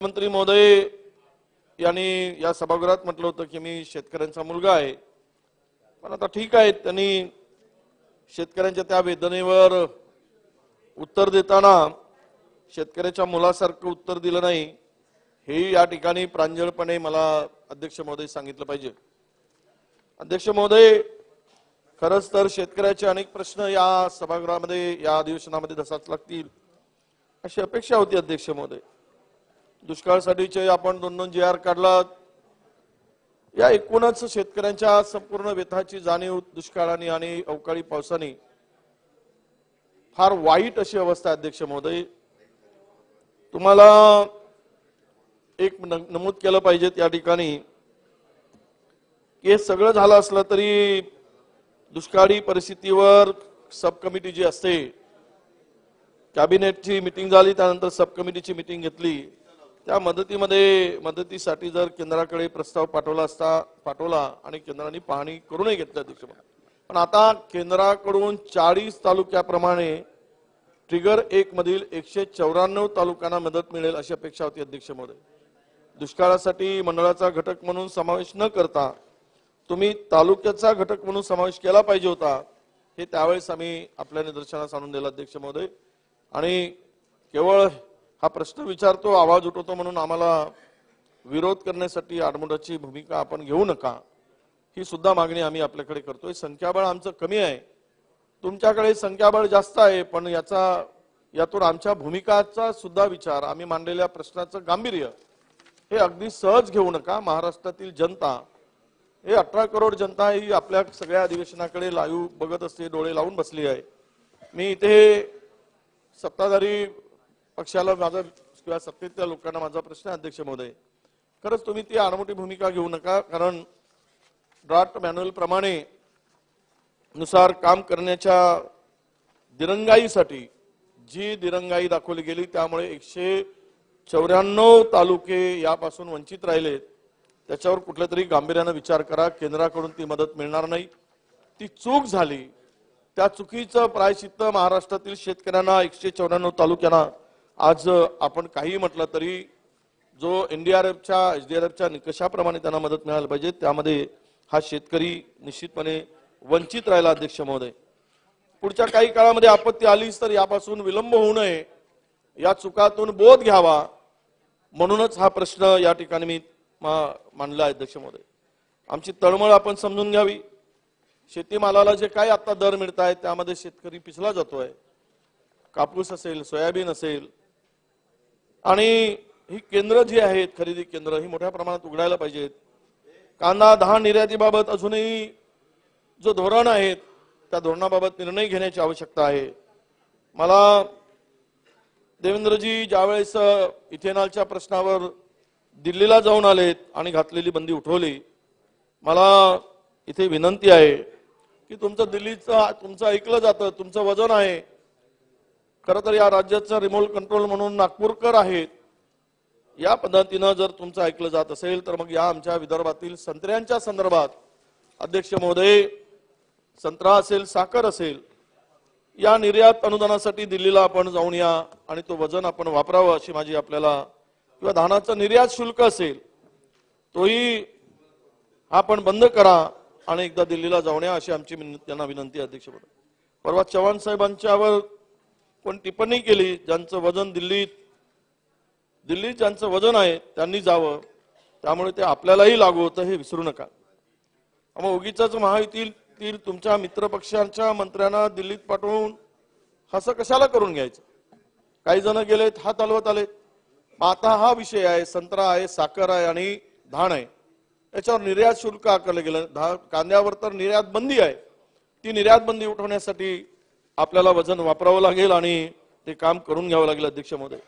मंत्री महोदय यांनी या सभागृहात म्हटलं होतं की मी शेतकऱ्यांचा मुलगा आहे, पण आता ठीक आहे, त्यांनी शेतकऱ्यांच्या त्या वेदनेवर उत्तर देताना शेतकऱ्याच्या मुलासारखं उत्तर दिलं नाही, हे या ठिकाणी प्रांजळपणे मला अध्यक्ष महोदय सांगितलं पाहिजे। अध्यक्ष महोदय, खरंच तर शेतकऱ्याचे अनेक प्रश्न या सभागृहामध्ये या अधिवेशनामध्ये धसाच लागतील अशी अपेक्षा होती। अध्यक्ष महोदय, दुष्काळासाठीचे आपण 2-2 JR काढलात, या एकूणच शेतकऱ्यांच्या संपूर्ण व्यथाची जाणीव दुष्काळाने आणि अवकाळी पावसाने फार वाईट अशी अवस्था आहे। अध्यक्ष महोदय, तुम्हाला एक नमूद केलं पाहिजे या ठिकाणी की हे सगळं झालं असलं तरी दुष्काळी परिस्थितीवर सब कमिटी जी असते, कॅबिनेटची मीटिंग झाली, त्यानंतर सब कमिटीची मीटिंग घेतली, त्या मदतीसाठी जर केंद्राकडे प्रस्ताव पाठवला आणि केंद्राने पाहणी करूनही घेतली अध्यक्ष महोदय, पण आता केंद्राकडून 40 तालुक्याप्रमाणे ट्रिगर 1 मधील 194 तालुक्यांना मदत मिळेल अशी अपेक्षा होती। अध्यक्ष महोदय, दुष्काळासाठी मंडळाचा घटक म्हणून समावेश न करता तुम्ही तालुक्याचा घटक म्हणून समावेश केला पाहिजे होता, हे त्यावेळेस आम्ही आपल्या निदर्शनास आणून दिलं अध्यक्ष महोदय। आणि केवळ हा प्रश्न विचारतो, आवाज उठवतो म्हणून आम्हाला विरोध करण्यासाठी आडमुठाची भूमिका आपण घेऊ नका, ही सुद्धा मागणी आम्ही आपल्याकडे करतोय। संख्याबळ आमचं कमी आहे, तुमच्याकडे संख्याबळ जास्त आहे, पण यातून आमच्या भूमिकाचा सुद्धा विचार, आम्ही मांडलेल्या प्रश्नाचं गांभीर्य हे अगदी सहज घेऊ नका। महाराष्ट्रातील जनता, हे 18 करोड जनता ही आपल्या सगळ्या अधिवेशनाकडे लाईव्ह बघत असते, डोळे लावून बसली आहे। मी इथे सत्ताधारी पक्षाला माझा किंवा सत्तेतल्या लोकांना माझा प्रश्न आहे अध्यक्ष महोदय, खरंच तुम्ही ती आडमोठी भूमिका घेऊ नका, कारण ड्राफ्ट मॅन्युअल प्रमाणे नुसार काम करण्याच्या दिरंगाईसाठी जी दिरंगाई दाखवली गेली, त्यामुळे 194 तालुके यापासून वंचित राहिले, त्याच्यावर कुठल्या तरी गांभीर्याने विचार करा। केंद्राकडून ती मदत मिळणार नाही, ती चूक झाली, त्या चुकीचं प्रायश्चित्त महाराष्ट्रातील शेतकऱ्यांना 194 तालुक्यांना आज आपण काही म्हटलं तरी जो NDRFच्या SDRFच्या निकषाप्रमाणे त्यांना मदत मिळायला पाहिजे, त्यामध्ये हा शेतकरी निश्चितपणे वंचित राहिला। अध्यक्ष महोदय, पुढच्या काही काळामध्ये आपत्ती आलीच तर यापासून विलंब होऊ नये, या चुकातून बोध घ्यावा, म्हणूनच हा प्रश्न या ठिकाणी मी मांडला आहे। अध्यक्ष महोदय, आमची तळमळ आपण समजून घ्यावी। शेतीमालाला जे काय आता दर मिळत आहेत त्यामध्ये शेतकरी पिछला जातोय, कापूस असेल, सोयाबीन असेल, आणि ही केंद्र जी आहेत, खरेदी केंद्र ही मोठ्या प्रमाणात उघडायला पाहिजेत। कांदा 10 निर्यातीबाबत अजूनही जो धोरण आहे त्या धोरणाबाबत निर्णय घेण्याची आवश्यकता आहे। मला देवेंद्रजी ज्यावेळेस इथेनॉलच्या प्रश्नावर दिल्लीला जाऊन आलेत आणि घातलेली बंदी उठवली, मला इथे विनंती आहे की तुमचं ऐकलं जातं, तुमचं वजन आहे, खरं तर या राज्याचा रिमोट कंट्रोल म्हणून नागपूरकर आहेत, या पद्धतीनं जर तुमचं ऐकलं जात असेल तर मग या आमच्या विदर्भातील संत्र्यांच्या संदर्भात अध्यक्ष महोदय, संत्रा असेल, साखर असेल, या निर्यात अनुदानासाठी दिल्लीला आपण जाऊन या आणि तो वजन आपण वापरावं अशी माझी आपल्याला, किंवा धानाचं निर्यात शुल्क असेल तोही आपण बंद करा आणि एकदा दिल्लीला जाऊन या अशी आमची त्यांना विनंती आहे। अध्यक्ष महोदय, परवा चव्हाण साहेबांच्यावर कोण टिप्पणी केली, ज्यांचं वजन दिल्लीत ज्यांचं वजन आहे त्यांनी जावं, त्यामुळे ते आपल्यालाही लागू होतं हे विसरू नका। मग उगीचच महायुतीतील तुमच्या मित्रपक्षांच्या मंत्र्यांना दिल्लीत पाठवून असं कशाला करून घ्यायचं? काही जण गेलेत, हात हलवत आलेत। आता हा विषय आहे, संत्रा आहे, साखर आहे आणि धान आहे, याच्यावर निर्यात शुल्क आकारलं गेलं। कांद्यावर तर निर्यात बंदी आहे, ती निर्यात बंदी उठवण्यासाठी आपल्याला वजन वापरावं लागेल आणि ते काम करून घ्यावं लागेल। अध्यक्ष महोदय,